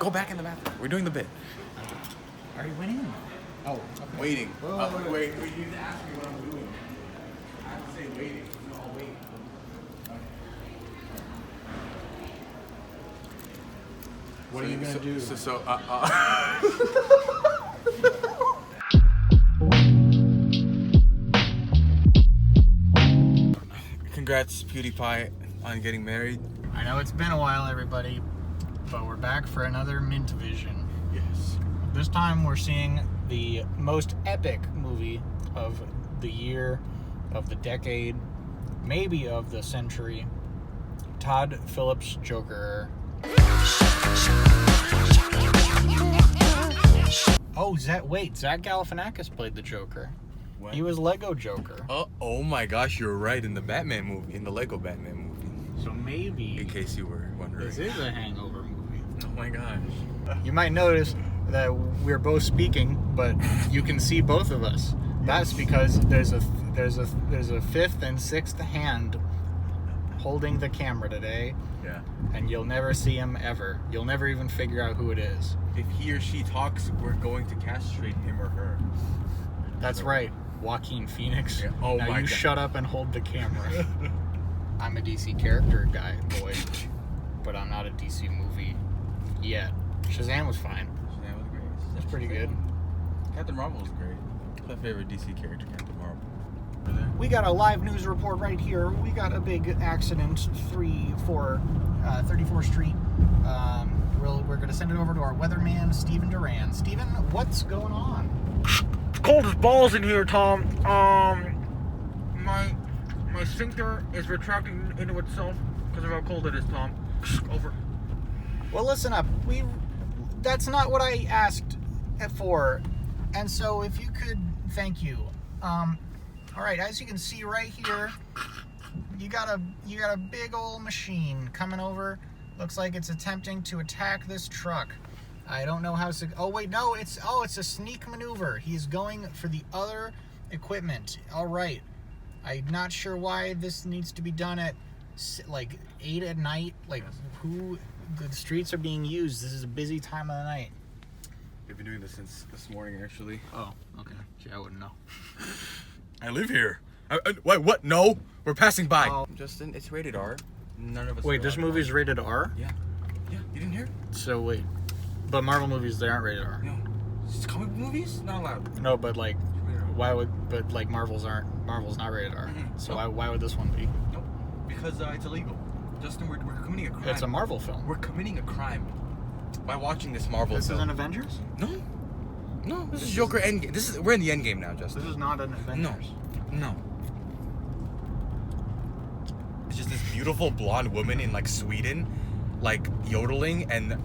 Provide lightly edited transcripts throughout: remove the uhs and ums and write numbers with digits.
Go back in the bathroom. We're doing the bit. Are you winning? Oh, okay. Waiting. Wait. You need to ask me what I'm doing. I have to say waiting. No, I'll wait. What are you gonna do? Congrats, PewDiePie, on getting married. I know it's been a while, everybody, but we're back for another MintVision. Yes. This time we're seeing the most epic movie of the year, of the decade, maybe of the century. Todd Phillips' Joker. Oh, Zach Galifianakis played the Joker. What? He was Lego Joker. Oh my gosh, you're right, in the Batman movie, in the Lego Batman movie. So maybe In case you were wondering. this is a hangover movie. Oh my gosh. You might notice that we're both speaking, but you can see both of us. That's because there's a fifth and sixth hand holding the camera today, Yeah. and you'll never see him ever. You'll never even figure out who it is. If he or she talks, we're going to castrate him or her. That's right, Quacking Phoenix. Yeah. Oh now my you God. shut up and hold the camera. I'm a DC character boy, but I'm not a DC movie yet. Shazam was fine. Shazam was great. That's pretty good. Captain Marvel was great. My favorite DC character, Captain Marvel. We got a live news report right here. We got a big accident, 34th Street. We're going to send it over to our weatherman, Steven Duran. Steven, what's going on? It's cold as balls in here, Tom. My sphincter is retracting into itself because of how cold it is, Tom. Over. Well, listen up. That's not what I asked for. And so if you could, thank you. All right, as you can see right here, you got a big old machine coming over. Looks like it's attempting to attack this truck. I don't know how to... Oh, wait, no, it's a sneak maneuver. He's going for the other equipment. All right. I'm not sure why this needs to be done at, like, 8 at night. Like, the streets are being used. This is a busy time of the night. We've been doing this since this morning, actually. Oh, okay. Gee, I wouldn't know. I live here. Wait, what? No, we're passing by. Oh. Justin, it's rated R. None of us. Wait, are this allowed to movie's watch. rated R? Yeah. You didn't hear? So, wait. But Marvel movies, they aren't rated R. No. It's comic book movies? Not allowed. No, but, like, Marvel's not rated R. Mhm. So Nope. why would this one be? Nope. Because it's illegal. Justin, we're committing a crime. It's a Marvel film. We're committing a crime by watching this Marvel This film. is an Avengers? No, this is Joker Endgame. We're in the Endgame now, Justin. This is not an Avengers. No. It's just this beautiful blonde woman in like Sweden, like yodeling and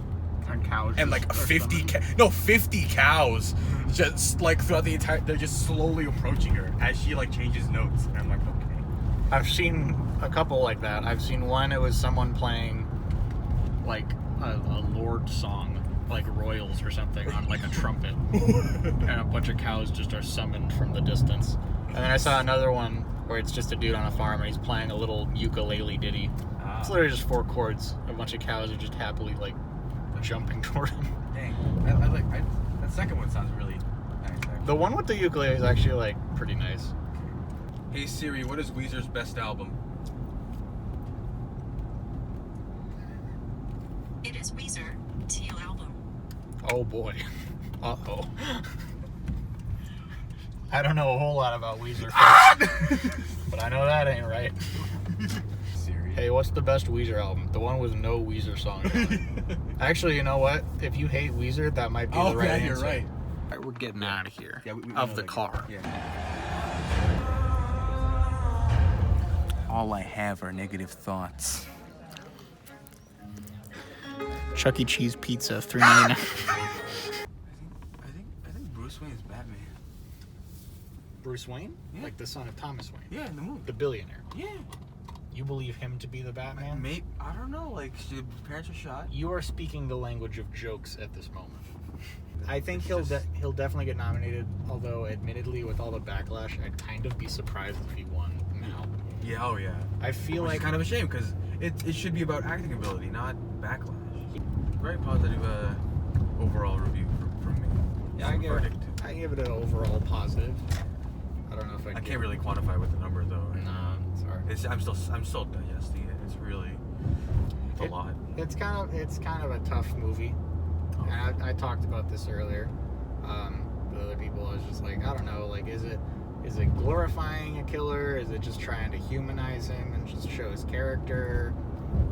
cows. like 50 cows just like throughout the entire. They're just slowly approaching her as she like changes notes, and I'm like, okay. I've seen a couple like that. I've seen one. It was someone playing like a Lord song, like Royals or something, on like a trumpet, and a bunch of cows just are summoned from the distance. And then I saw another one where it's just a dude on a farm and he's playing a little ukulele ditty. It's literally just 4 chords. A bunch of cows are just happily like jumping toward him. Dang, that second one sounds really nice. Actually. The one with the ukulele is actually like pretty nice. Hey Siri, what is Weezer's best album? It is Weezer, Teal album. Oh boy. Uh-oh. I don't know a whole lot about Weezer, folks, but I know that ain't right. Siri. Hey, what's the best Weezer album? The one with no Weezer songs on it. Actually, you know what? If you hate Weezer, that might be the right answer. You're right. All right, we're getting out of here. Yeah, we of know, the like, car. Yeah. All I have are negative thoughts. Chuck E. Cheese pizza, $3.99. I think Bruce Wayne is Batman. Bruce Wayne? Yeah. Like the son of Thomas Wayne. Yeah, in the movie. The billionaire. Yeah. You believe him to be the Batman? Maybe, I don't know. Like, his parents were shot. You are speaking the language of jokes at this moment. I think It's he'll definitely get nominated, although admittedly with all the backlash, I'd kind of be surprised if he won now. Yeah, oh yeah. I feel Which like is kind of a shame because it should be about acting ability, not backlash. Very positive give it an overall positive. I don't know if I can't really quantify with the number though. Right No, now. sorry. I'm still digesting it. It's a lot. It's kind of a tough movie. And I talked about this earlier. With other people, I was just like, I don't know, like, is it glorifying a killer? Is it just trying to humanize him and just show his character?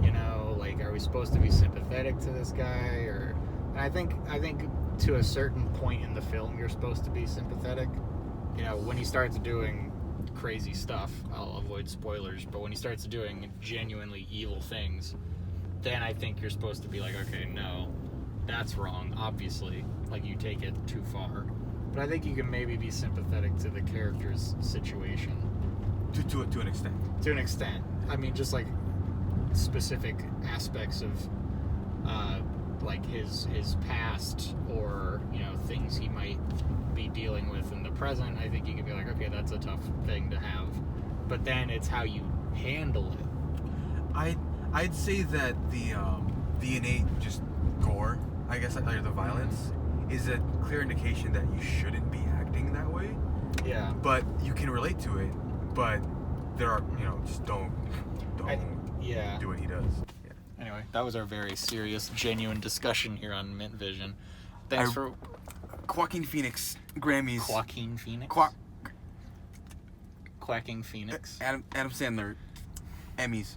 You know, like, are we supposed to be sympathetic to this guy? And I think to a certain point in the film, you're supposed to be sympathetic. You know, when he starts doing crazy stuff, I'll avoid spoilers, but when he starts doing genuinely evil things, then I think you're supposed to be like, okay, no, that's wrong, obviously. Like, you take it too far. But I think you can maybe be sympathetic to the character's situation. To an extent. To an extent. I mean, just like specific aspects of like his past, or, you know, things he might be dealing with in the present. I think you can be like, okay, that's a tough thing to have. But then it's how you handle it. I'd say that the innate just gore, I guess, or the violence, is a clear indication that you shouldn't be acting that way. Yeah. But you can relate to it. But there are, you know, just don't Yeah. do what he does. Yeah. Anyway, that was our very serious, genuine discussion here on MintVision. Thanks for Quacking Phoenix Grammys. Quacking Phoenix. Quacking Phoenix. Adam Sandler Emmys.